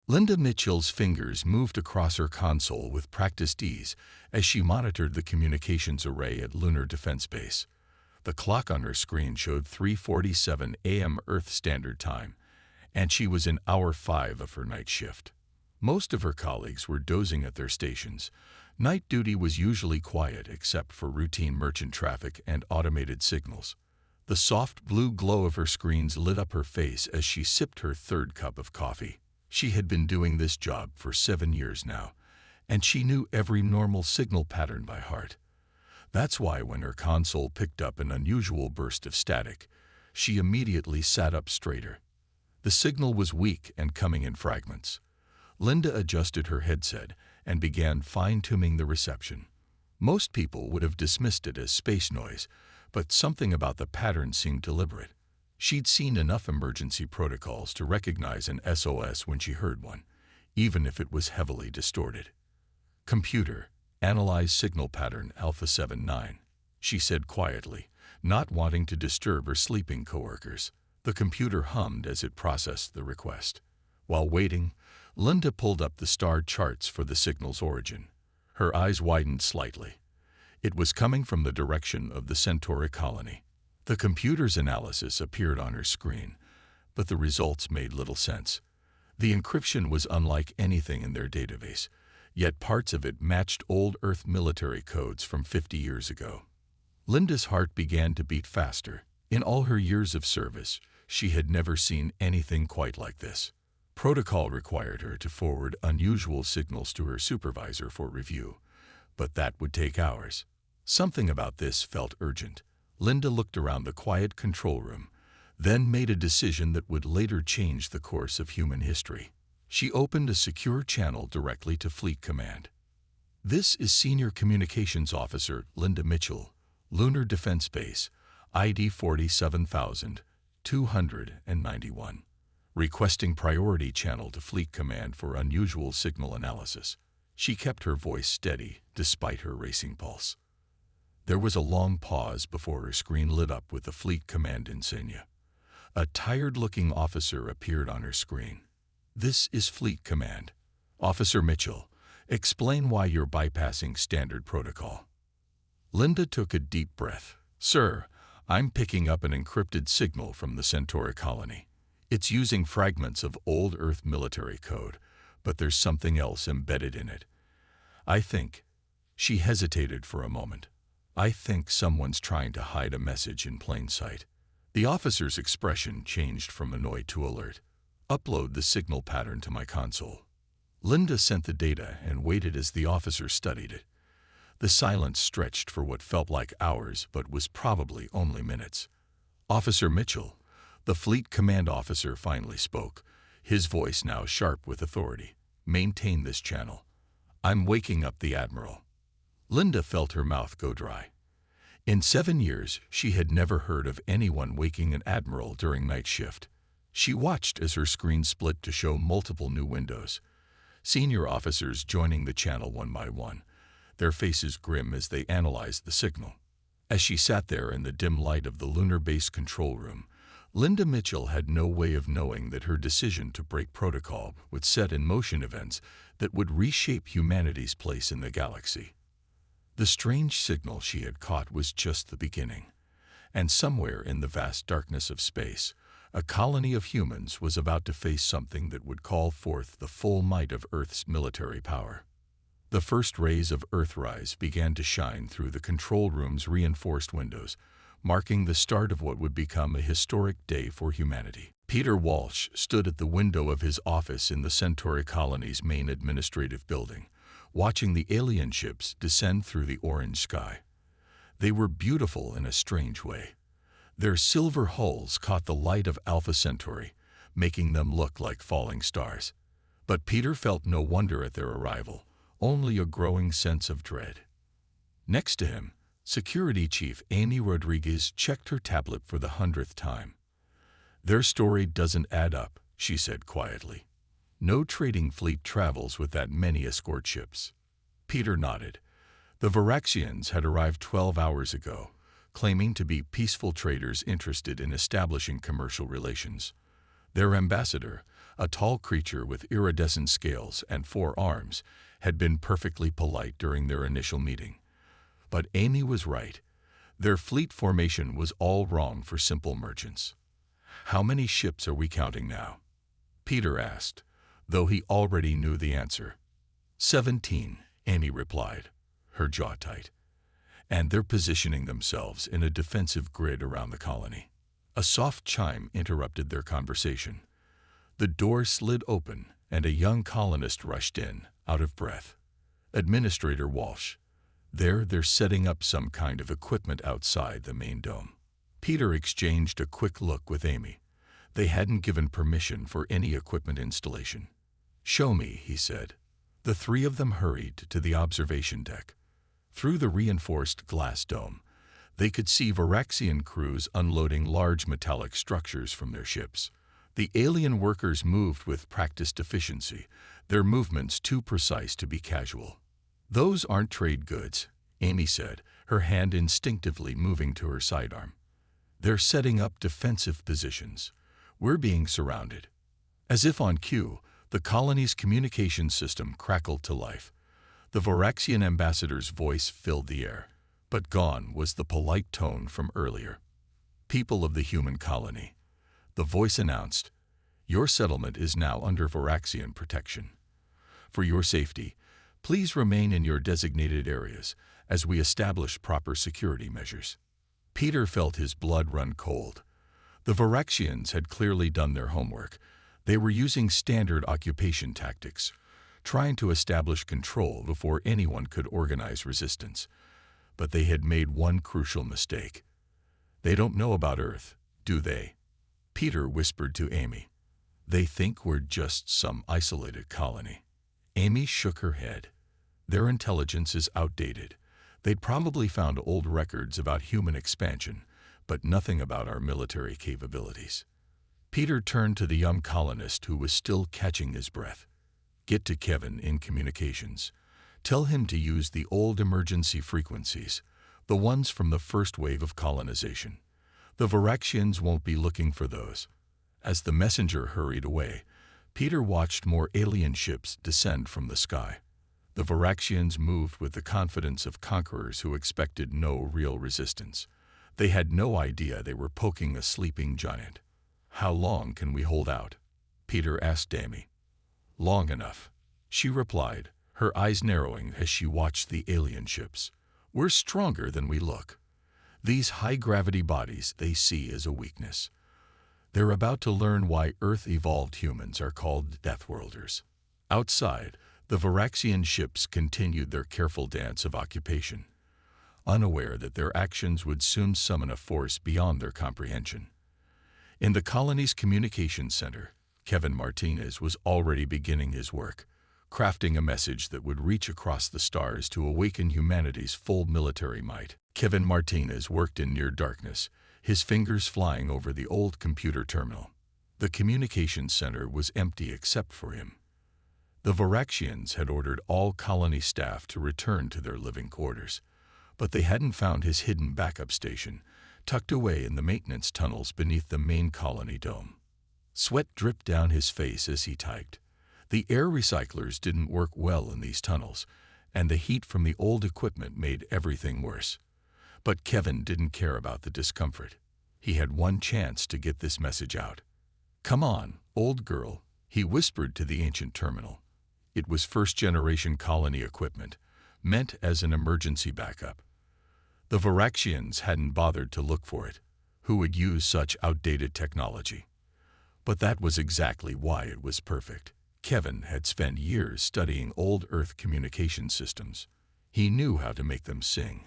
Linda Mitchell's fingers moved across her console with practiced ease as she monitored the communications array at Lunar Defense Base. The clock on her screen showed 3:47 a.m. Earth Standard Time, and she was in hour 5 of her night shift. Most of her colleagues were dozing at their stations. Night duty was usually quiet except for routine merchant traffic and automated signals. The soft blue glow of her screens lit up her face as she sipped her third cup of coffee. She had been doing this job for 7 years now, and she knew every normal signal pattern by heart. That's why when her console picked up an unusual burst of static, she immediately sat up straighter. The signal was weak and coming in fragments. Linda adjusted her headset and began fine-tuning the reception. Most people would have dismissed it as space noise, but something about the pattern seemed deliberate. She'd seen enough emergency protocols to recognize an SOS when she heard one, even if it was heavily distorted. "Computer, analyze signal pattern Alpha 79, she said quietly, not wanting to disturb her sleeping coworkers. The computer hummed as it processed the request. While waiting, Linda pulled up the star charts for the signal's origin. Her eyes widened slightly. It was coming from the direction of the Centauri colony. The computer's analysis appeared on her screen, but the results made little sense. The encryption was unlike anything in their database, yet parts of it matched old Earth military codes from 50 years ago. Linda's heart began to beat faster. In all her years of service, she had never seen anything quite like this. Protocol required her to forward unusual signals to her supervisor for review, but that would take hours. Something about this felt urgent. Linda looked around the quiet control room, then made a decision that would later change the course of human history. She opened a secure channel directly to Fleet Command. "This is Senior Communications Officer Linda Mitchell, Lunar Defense Base, ID 47,291. Requesting priority channel to Fleet Command for unusual signal analysis." She kept her voice steady despite her racing pulse. There was a long pause before her screen lit up with the Fleet Command insignia. A tired-looking officer appeared on her screen. "This is Fleet Command. Officer Mitchell, explain why you're bypassing standard protocol." Linda took a deep breath. "Sir, I'm picking up an encrypted signal from the Centauri colony. It's using fragments of old Earth military code, but there's something else embedded in it. I think—" She hesitated for a moment. "I think someone's trying to hide a message in plain sight." The officer's expression changed from annoyed to alert. "Upload the signal pattern to my console." Linda sent the data and waited as the officer studied it. The silence stretched for what felt like hours but was probably only minutes. "Officer Mitchell," the Fleet Command officer finally spoke, his voice now sharp with authority. "Maintain this channel. I'm waking up the Admiral." Linda felt her mouth go dry. In 7 years, she had never heard of anyone waking an admiral during night shift. She watched as her screen split to show multiple new windows. Senior officers joining the channel one by one, their faces grim as they analyzed the signal. As she sat there in the dim light of the lunar base control room, Linda Mitchell had no way of knowing that her decision to break protocol would set in motion events that would reshape humanity's place in the galaxy. The strange signal she had caught was just the beginning, and somewhere in the vast darkness of space, a colony of humans was about to face something that would call forth the full might of Earth's military power. The first rays of Earthrise began to shine through the control room's reinforced windows, marking the start of what would become a historic day for humanity. Peter Walsh stood at the window of his office in the Centauri colony's main administrative building, watching the alien ships descend through the orange sky. They were beautiful in a strange way. Their silver hulls caught the light of Alpha Centauri, making them look like falling stars. But Peter felt no wonder at their arrival, only a growing sense of dread. Next to him, Security Chief Amy Rodriguez checked her tablet for the 100th time. "Their story doesn't add up," she said quietly. "No trading fleet travels with that many escort ships." Peter nodded. The Varaxians had arrived 12 hours ago, claiming to be peaceful traders interested in establishing commercial relations. Their ambassador, a tall creature with iridescent scales and 4 arms, had been perfectly polite during their initial meeting. But Amy was right. Their fleet formation was all wrong for simple merchants. "How many ships are we counting now?" Peter asked, though he already knew the answer. 17, Amy replied, her jaw tight. "And they're positioning themselves in a defensive grid around the colony." A soft chime interrupted their conversation. The door slid open, and a young colonist rushed in, out of breath. "Administrator Walsh. They're setting up some kind of equipment outside the main dome." Peter exchanged a quick look with Amy. They hadn't given permission for any equipment installation. "Show me," he said. The three of them hurried to the observation deck. Through the reinforced glass dome, they could see Varaxian crews unloading large metallic structures from their ships. The alien workers moved with practiced efficiency, their movements too precise to be casual. "Those aren't trade goods," Amy said, her hand instinctively moving to her sidearm. "They're setting up defensive positions. We're being surrounded." As if on cue, the colony's communication system crackled to life. The Varaxian ambassador's voice filled the air, but gone was the polite tone from earlier. "People of the human colony," the voice announced, "your settlement is now under Varaxian protection. For your safety, please remain in your designated areas as we establish proper security measures." Peter felt his blood run cold. The Varaxians had clearly done their homework. They were using standard occupation tactics, trying to establish control before anyone could organize resistance. But they had made one crucial mistake. "They don't know about Earth, do they?" Peter whispered to Amy. "They think we're just some isolated colony." Amy shook her head. "Their intelligence is outdated. They'd probably found old records about human expansion, but nothing about our military capabilities." Peter turned to the young colonist who was still catching his breath. "Get to Kevin in communications. Tell him to use the old emergency frequencies, the ones from the first wave of colonization. The Varaxians won't be looking for those." As the messenger hurried away, Peter watched more alien ships descend from the sky. The Varaxians moved with the confidence of conquerors who expected no real resistance. They had no idea they were poking a sleeping giant. "How long can we hold out?" Peter asked Amy. "Long enough," she replied, her eyes narrowing as she watched the alien ships. "We're stronger than we look. These high-gravity bodies they see as a weakness. They're about to learn why Earth-evolved humans are called Deathworlders." Outside, the Varaxian ships continued their careful dance of occupation, unaware that their actions would soon summon a force beyond their comprehension. In the colony's communications center, Kevin Martinez was already beginning his work, crafting a message that would reach across the stars to awaken humanity's full military might. Kevin Martinez worked in near darkness, his fingers flying over the old computer terminal. The communications center was empty except for him. The Varaxians had ordered all colony staff to return to their living quarters, but they hadn't found his hidden backup station, tucked away in the maintenance tunnels beneath the main colony dome. Sweat dripped down his face as he typed. The air recyclers didn't work well in these tunnels, and the heat from the old equipment made everything worse. But Kevin didn't care about the discomfort. He had one chance to get this message out. "Come on, old girl," he whispered to the ancient terminal. It was first-generation colony equipment, meant as an emergency backup. The Varaxians hadn't bothered to look for it. Who would use such outdated technology? But that was exactly why it was perfect. Kevin had spent years studying old Earth communication systems. He knew how to make them sing.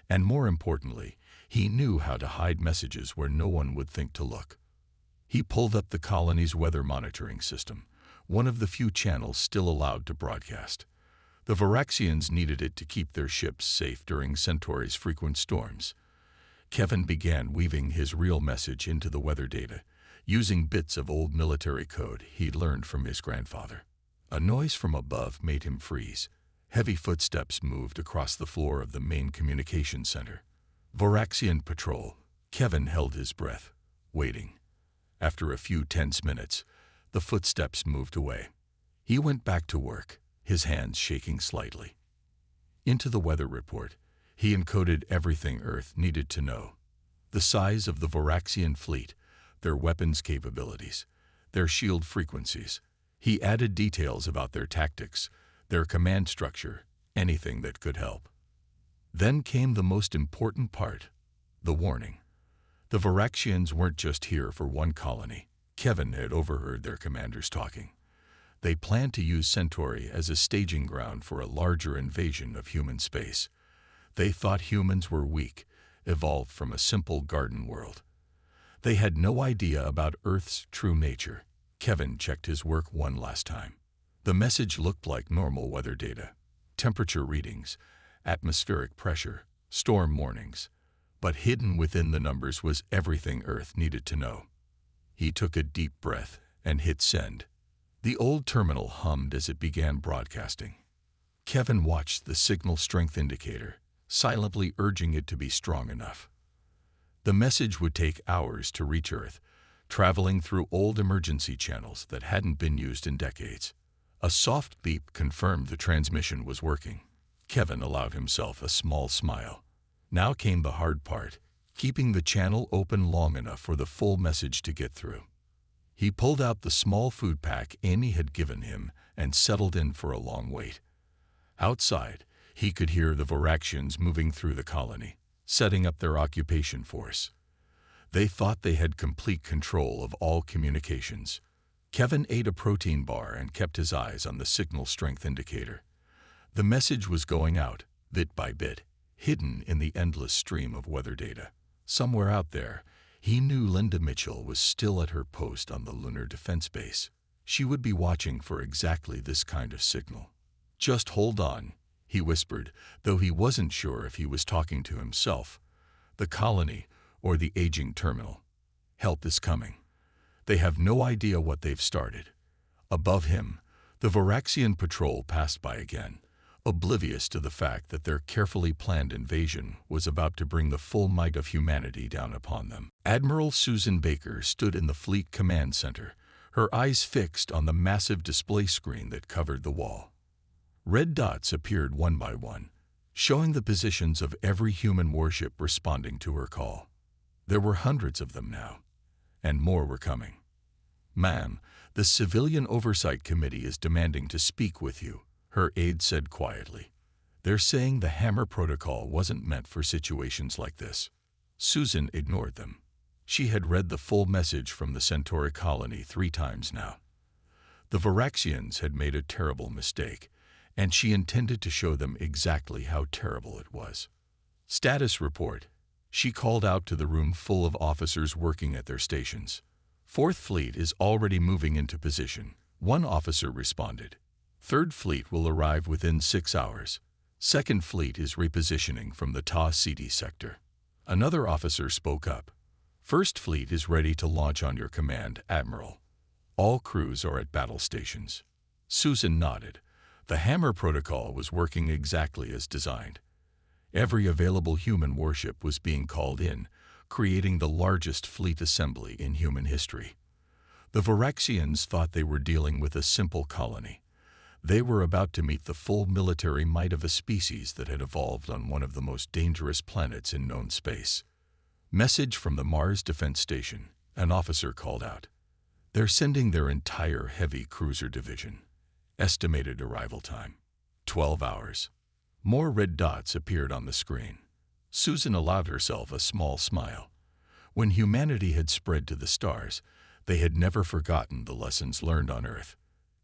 And more importantly, he knew how to hide messages where no one would think to look. He pulled up the colony's weather monitoring system, one of the few channels still allowed to broadcast. The Varaxians needed it to keep their ships safe during Centauri's frequent storms. Kevin began weaving his real message into the weather data, using bits of old military code he'd learned from his grandfather. A noise from above made him freeze. Heavy footsteps moved across the floor of the main communication center. Varaxian patrol. Kevin held his breath, waiting. After a few tense minutes, The footsteps moved away. He went back to work, his hands shaking slightly. Into the weather report, he encoded everything Earth needed to know. The size of the Voraxian fleet, their weapons capabilities, their shield frequencies. He added details about their tactics, their command structure, anything that could help. Then came the most important part, the warning. The Voraxians weren't just here for one colony. Kevin had overheard their commanders talking. They planned to use Centauri as a staging ground for a larger invasion of human space. They thought humans were weak, evolved from a simple garden world. They had no idea about Earth's true nature. Kevin checked his work one last time. The message looked like normal weather data, temperature readings, atmospheric pressure, storm warnings. But hidden within the numbers was everything Earth needed to know. He took a deep breath and hit send. The old terminal hummed as it began broadcasting. Kevin watched the signal strength indicator, silently urging it to be strong enough. The message would take hours to reach Earth, traveling through old emergency channels that hadn't been used in decades. A soft beep confirmed the transmission was working. Kevin allowed himself a small smile. Now came the hard part, keeping the channel open long enough for the full message to get through. He pulled out the small food pack Amy had given him and settled in for a long wait. Outside, he could hear the Voraxians moving through the colony, setting up their occupation force. They thought they had complete control of all communications. Kevin ate a protein bar and kept his eyes on the signal strength indicator. The message was going out, bit by bit, hidden in the endless stream of weather data. Somewhere out there, he knew Linda Mitchell was still at her post on the Lunar Defense Base. She would be watching for exactly this kind of signal. "Just hold on," he whispered, though he wasn't sure if he was talking to himself, the colony, or the aging terminal. "Help is coming. They have no idea what they've started." Above him, the Voraxian patrol passed by again, oblivious to the fact that their carefully planned invasion was about to bring the full might of humanity down upon them. Admiral Susan Baker stood in the Fleet Command Center, her eyes fixed on the massive display screen that covered the wall. Red dots appeared one by one, showing the positions of every human warship responding to her call. There were hundreds of them now, and more were coming. "Ma'am, the Civilian Oversight Committee is demanding to speak with you," her aide said quietly. "They're saying the Hammer Protocol wasn't meant for situations like this." Susan ignored them. She had read the full message from the Centauri colony 3 times now. The Voraxians had made a terrible mistake, and she intended to show them exactly how terrible it was. "Status report." She called out to the room full of officers working at their stations. "Fourth Fleet is already moving into position," one officer responded. "Third Fleet will arrive within 6 hours. Second Fleet is repositioning from the Ta Siti sector." Another officer spoke up. "First Fleet is ready to launch on your command, Admiral. All crews are at battle stations." Susan nodded. The Hammer Protocol was working exactly as designed. Every available human warship was being called in, creating the largest fleet assembly in human history. The Voraxians thought they were dealing with a simple colony. They were about to meet the full military might of a species that had evolved on one of the most dangerous planets in known space. "Message from the Mars Defense Station," an officer called out. "They're sending their entire heavy cruiser division. Estimated arrival time, 12 hours. More red dots appeared on the screen. Susan allowed herself a small smile. When humanity had spread to the stars, they had never forgotten the lessons learned on Earth.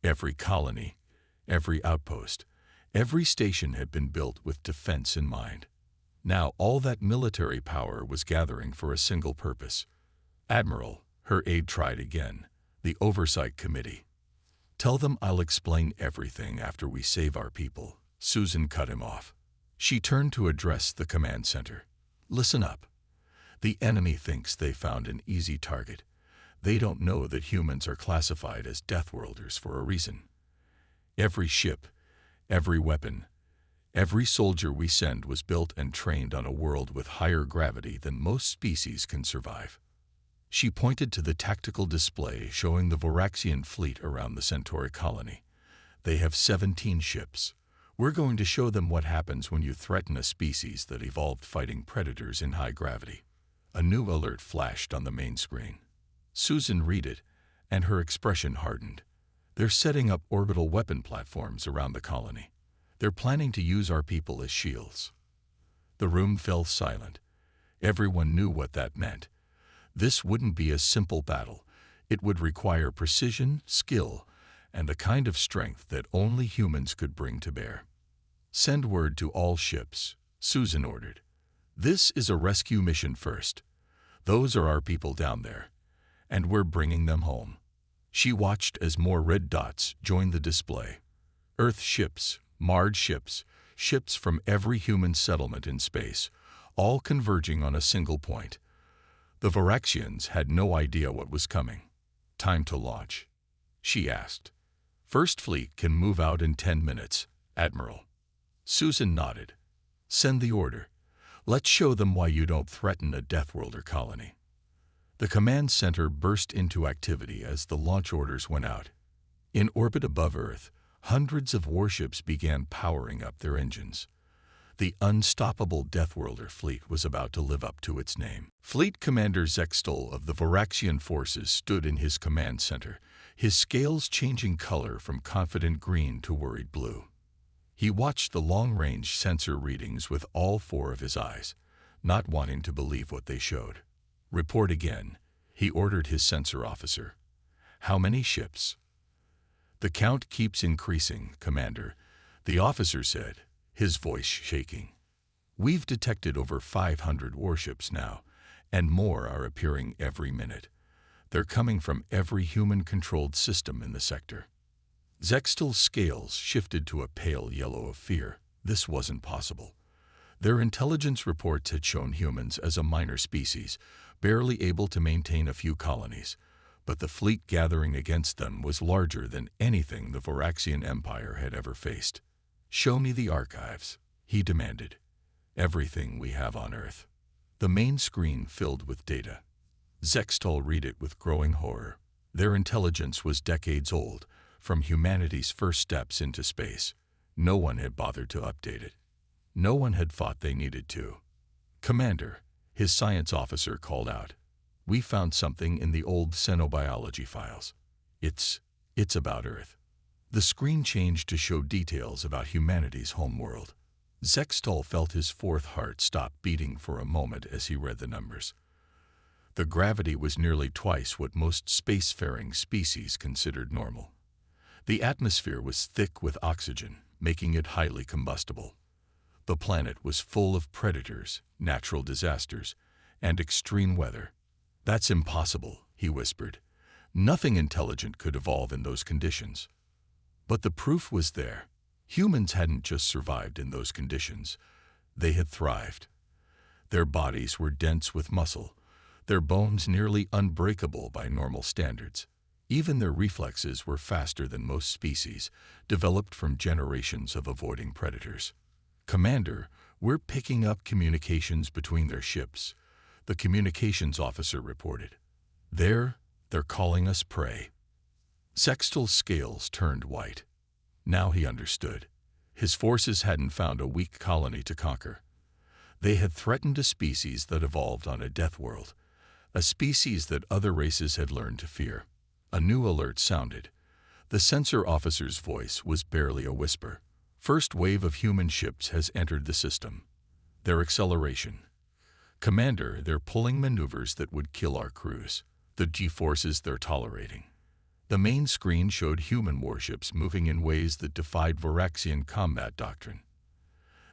Every colony, every outpost, every station had been built with defense in mind. Now all that military power was gathering for a single purpose. "Admiral," her aide tried again, "the Oversight Committee." "Tell them I'll explain everything after we save our people." Susan cut him off. She turned to address the command center. "Listen up. The enemy thinks they found an easy target. They don't know that humans are classified as Deathworlders for a reason. Every ship, every weapon, every soldier we send was built and trained on a world with higher gravity than most species can survive." She pointed to the tactical display showing the Voraxian fleet around the Centauri colony. They have 17 ships. We're going to show them what happens when you threaten a species that evolved fighting predators in high gravity. A new alert flashed on the main screen. Susan read it, and her expression hardened. They're setting up orbital weapon platforms around the colony. They're planning to use our people as shields. The room fell silent. Everyone knew what that meant. This wouldn't be a simple battle. It would require precision, skill, and the kind of strength that only humans could bring to bear. Send word to all ships, Susan ordered. This is a rescue mission first. Those are our people down there, and we're bringing them home. She watched as more red dots joined the display. Earth ships, Mars ships, ships from every human settlement in space, all converging on a single point. The Voraxians had no idea what was coming. Time to launch, she asked. First Fleet can move out in 10 minutes, Admiral. Susan nodded. Send the order. Let's show them why you don't threaten a Deathworlder colony. The command center burst into activity as the launch orders went out. In orbit above Earth, hundreds of warships began powering up their engines. The unstoppable Deathworlder fleet was about to live up to its name. Fleet Commander Zextol of the Voraxian forces stood in his command center, his scales changing color from confident green to worried blue. He watched the long-range sensor readings with all 4 of his eyes, not wanting to believe what they showed. Report again, he ordered his sensor officer. How many ships? The count keeps increasing, Commander, the officer said, his voice shaking. We've detected over 500 warships now, and more are appearing every minute. They're coming from every human-controlled system in the sector. Zextel's scales shifted to a pale yellow of fear. This wasn't possible. Their intelligence reports had shown humans as a minor species, barely able to maintain a few colonies, but the fleet gathering against them was larger than anything the Voraxian Empire had ever faced. Show me the archives, he demanded. Everything we have on Earth. The main screen filled with data. Zextol read it with growing horror. Their intelligence was decades old, from humanity's first steps into space. No one had bothered to update it. No one had thought they needed to. Commander, his science officer called out. We found something in the old xenobiology files. It's about Earth. The screen changed to show details about humanity's homeworld. Zextol felt his 4th heart stop beating for a moment as he read the numbers. The gravity was nearly twice what most spacefaring species considered normal. The atmosphere was thick with oxygen, making it highly combustible. The planet was full of predators, natural disasters, and extreme weather. That's impossible, he whispered. Nothing intelligent could evolve in those conditions. But the proof was there. Humans hadn't just survived in those conditions. They had thrived. Their bodies were dense with muscle, their bones nearly unbreakable by normal standards. Even their reflexes were faster than most species, developed from generations of avoiding predators. Commander, we're picking up communications between their ships, the communications officer reported. They're calling us prey. Zextel's scales turned white. Now he understood. His forces hadn't found a weak colony to conquer. They had threatened a species that evolved on a death world, a species that other races had learned to fear. A new alert sounded. The sensor officer's voice was barely a whisper. First wave of human ships has entered the system. Their acceleration. Commander, they're pulling maneuvers that would kill our crews. The G-forces they're tolerating. The main screen showed human warships moving in ways that defied Voraxian combat doctrine.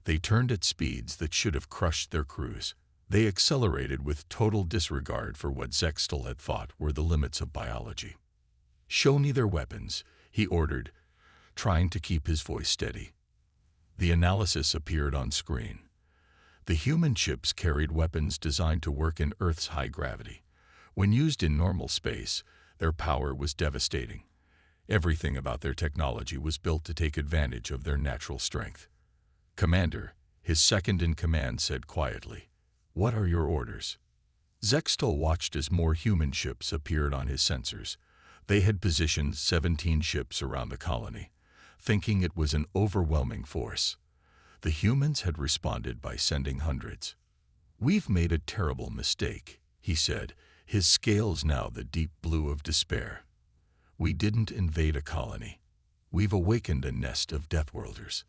They turned at speeds that should have crushed their crews. They accelerated with total disregard for what Zextel had thought were the limits of biology. Show me their weapons, he ordered, trying to keep his voice steady. The analysis appeared on screen. The human ships carried weapons designed to work in Earth's high gravity. When used in normal space, their power was devastating. Everything about their technology was built to take advantage of their natural strength. Commander, his second-in-command said quietly, "What are your orders?" Zextal watched as more human ships appeared on his sensors. They had positioned 17 ships around the colony, thinking it was an overwhelming force. The humans had responded by sending hundreds. "We've made a terrible mistake," he said, his scales now the deep blue of despair. "We didn't invade a colony. We've awakened a nest of Deathworlders."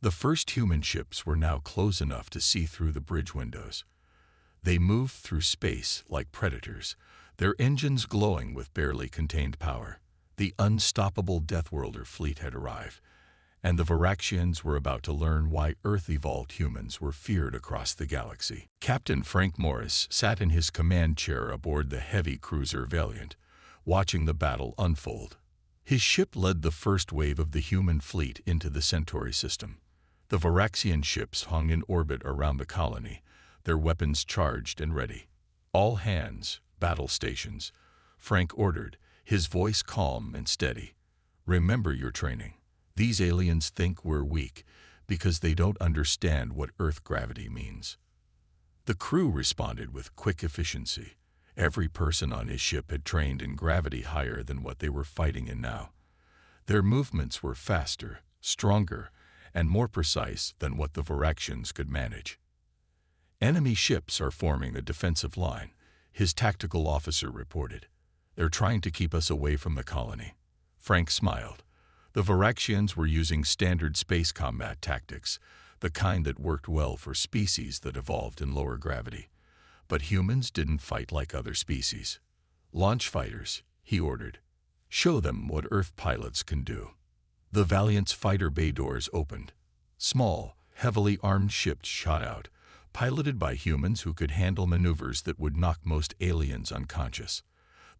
The first human ships were now close enough to see through the bridge windows. They moved through space like predators, their engines glowing with barely contained power. The unstoppable Deathworlder fleet had arrived, and the Varaxians were about to learn why Earth-evolved humans were feared across the galaxy. Captain Frank Morris sat in his command chair aboard the heavy cruiser Valiant, watching the battle unfold. His ship led the first wave of the human fleet into the Centauri system. The Varaxian ships hung in orbit around the colony, their weapons charged and ready. "All hands, battle stations," Frank ordered, his voice calm and steady. "Remember your training. These aliens think we're weak because they don't understand what Earth gravity means." The crew responded with quick efficiency. Every person on his ship had trained in gravity higher than what they were fighting in now. Their movements were faster, stronger, and more precise than what the Varaxians could manage. "Enemy ships are forming a defensive line," his tactical officer reported. "They're trying to keep us away from the colony." Frank smiled. The Varaxians were using standard space combat tactics, the kind that worked well for species that evolved in lower gravity. But humans didn't fight like other species. "Launch fighters," he ordered. "Show them what Earth pilots can do." The Valiant's fighter bay doors opened. Small, heavily armed ships shot out, piloted by humans who could handle maneuvers that would knock most aliens unconscious.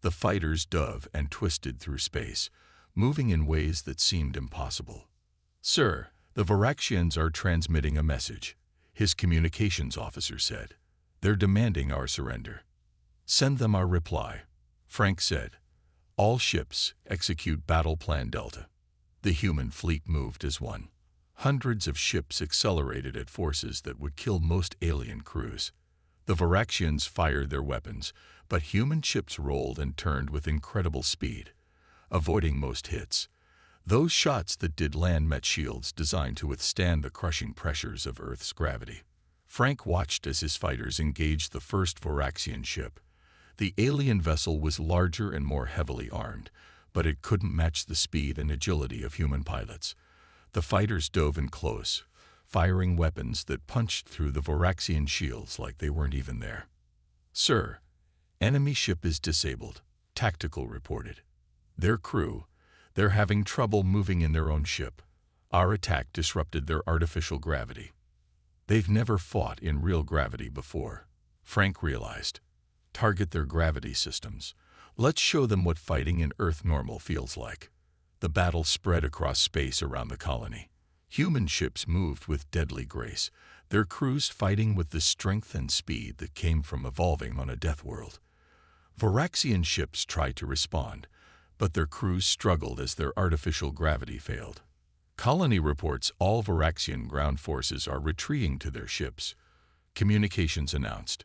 The fighters dove and twisted through space, moving in ways that seemed impossible. "Sir, the Varaxians are transmitting a message," his communications officer said. "They're demanding our surrender." "Send them our reply," Frank said. "All ships execute Battle Plan Delta." The human fleet moved as one. Hundreds of ships accelerated at forces that would kill most alien crews. The Varaxians fired their weapons, but human ships rolled and turned with incredible speed, avoiding most hits. Those shots that did land met shields designed to withstand the crushing pressures of Earth's gravity. Frank watched as his fighters engaged the first Varaxian ship. The alien vessel was larger and more heavily armed, but it couldn't match the speed and agility of human pilots. The fighters dove in close, firing weapons that punched through the Varaxian shields like they weren't even there. "Sir, enemy ship is disabled," Tactical reported. "Their crew, they're having trouble moving in their own ship. Our attack disrupted their artificial gravity." They've never fought in real gravity before, Frank realized. "Target their gravity systems. Let's show them what fighting in Earth normal feels like." The battle spread across space around the colony. Human ships moved with deadly grace, their crews fighting with the strength and speed that came from evolving on a death world. Varaxian ships tried to respond, but their crews struggled as their artificial gravity failed. Colony reports all Varaxian ground forces are retreating to their ships. Communications announced.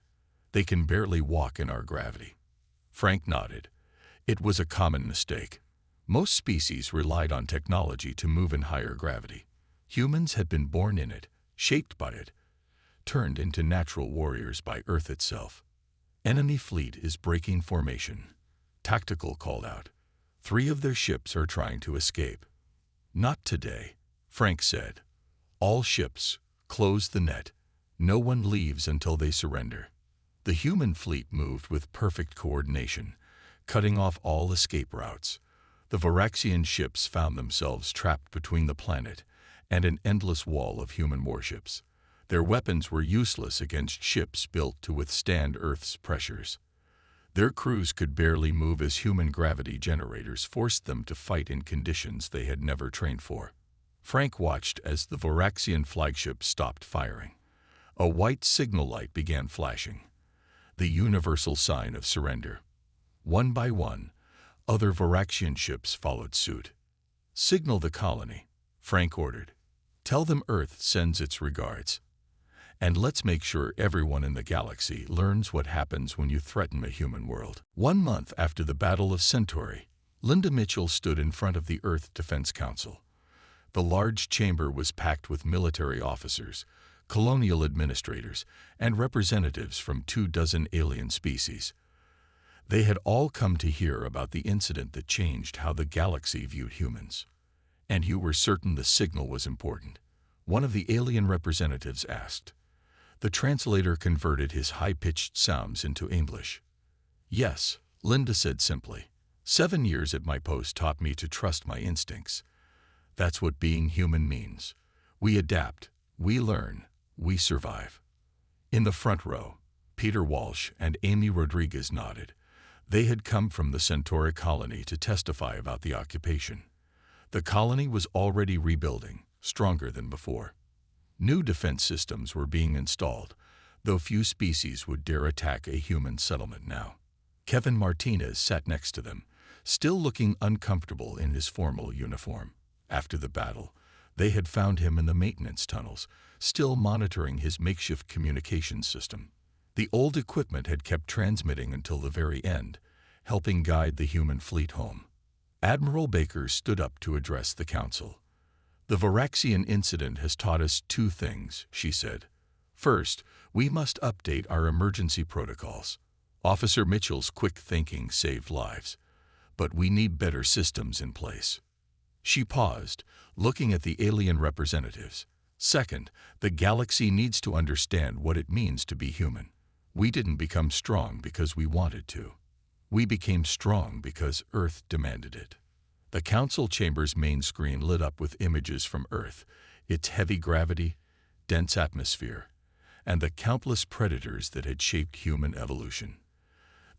"They can barely walk in our gravity." Frank nodded. It was a common mistake. Most species relied on technology to move in higher gravity. Humans had been born in it, shaped by it, turned into natural warriors by Earth itself. "Enemy fleet is breaking formation," Tactical called out. 3 of their ships are trying to escape." "Not today," Frank said. "All ships, close the net. No one leaves until they surrender." The human fleet moved with perfect coordination, cutting off all escape routes. The Varaxian ships found themselves trapped between the planet and an endless wall of human warships. Their weapons were useless against ships built to withstand Earth's pressures. Their crews could barely move as human gravity generators forced them to fight in conditions they had never trained for. Frank watched as the Varaxian flagship stopped firing. A white signal light began flashing, the universal sign of surrender. One by one, other Varaxian ships followed suit. "Signal the colony," Frank ordered. "Tell them Earth sends its regards." And let's make sure everyone in the galaxy learns what happens when you threaten a human world. 1 month after the Battle of Centauri, Linda Mitchell stood in front of the Earth Defense Council. The large chamber was packed with military officers, colonial administrators, and representatives from 24 alien species. They had all come to hear about the incident that changed how the galaxy viewed humans. "And you were certain the signal was important?" one of the alien representatives asked. The translator converted his high-pitched sounds into English. "Yes," Linda said simply. 7 years at my post taught me to trust my instincts. That's what being human means. We adapt, we learn, we survive." In the front row, Peter Walsh and Amy Rodriguez nodded. They had come from the Centauri colony to testify about the occupation. The colony was already rebuilding, stronger than before. New defense systems were being installed, though few species would dare attack a human settlement now. Kevin Martinez sat next to them, still looking uncomfortable in his formal uniform. After the battle, they had found him in the maintenance tunnels, still monitoring his makeshift communications system. The old equipment had kept transmitting until the very end, helping guide the human fleet home. Admiral Baker stood up to address the council. "The Varaxian incident has taught us 2 things," she said. "First, we must update our emergency protocols. Officer Mitchell's quick thinking saved lives, but we need better systems in place." She paused, looking at the alien representatives. "Second, the galaxy needs to understand what it means to be human. We didn't become strong because we wanted to. We became strong because Earth demanded it." The council chamber's main screen lit up with images from Earth, its heavy gravity, dense atmosphere, and the countless predators that had shaped human evolution.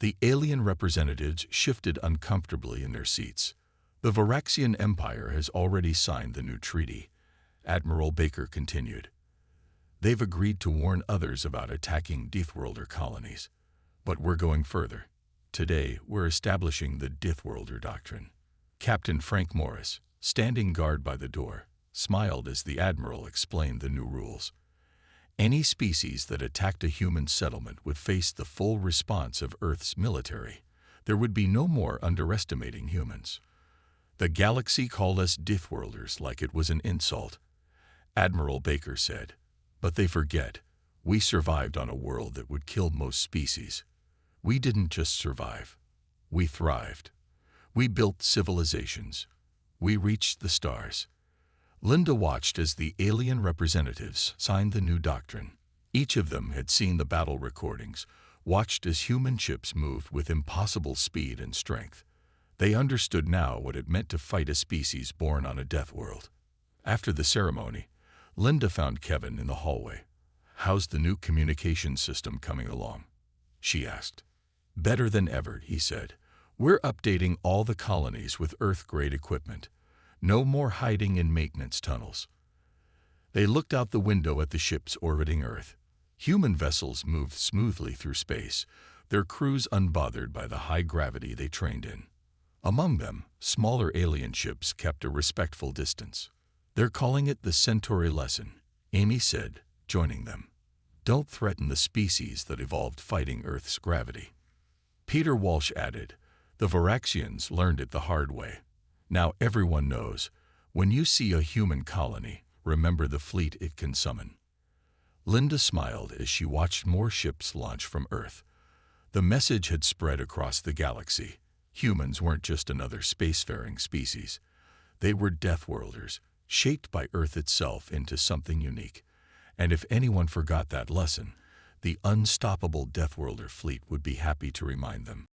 The alien representatives shifted uncomfortably in their seats. "The Varaxian Empire has already signed the new treaty," Admiral Baker continued. "They've agreed to warn others about attacking Deathworlder colonies. But we're going further. Today, we're establishing the Deathworlder Doctrine." Captain Frank Morris, standing guard by the door, smiled as the Admiral explained the new rules. Any species that attacked a human settlement would face the full response of Earth's military. There would be no more underestimating humans. "The galaxy called us Deathworlders like it was an insult," Admiral Baker said. "But they forget, we survived on a world that would kill most species. We didn't just survive, we thrived. We built civilizations. We reached the stars." Linda watched as the alien representatives signed the new doctrine. Each of them had seen the battle recordings, watched as human ships moved with impossible speed and strength. They understood now what it meant to fight a species born on a death world. After the ceremony, Linda found Kevin in the hallway. "How's the new communication system coming along?" she asked. "Better than ever," he said. "We're updating all the colonies with Earth-grade equipment. No more hiding in maintenance tunnels." They looked out the window at the ships orbiting Earth. Human vessels moved smoothly through space, their crews unbothered by the high gravity they trained in. Among them, smaller alien ships kept a respectful distance. "They're calling it the Centauri lesson," Amy said, joining them. "Don't threaten the species that evolved fighting Earth's gravity." Peter Walsh added, "The Varaxians learned it the hard way. Now everyone knows, when you see a human colony, remember the fleet it can summon." Linda smiled as she watched more ships launch from Earth. The message had spread across the galaxy. Humans weren't just another spacefaring species. They were Deathworlders, shaped by Earth itself into something unique. And if anyone forgot that lesson, the unstoppable Deathworlder fleet would be happy to remind them.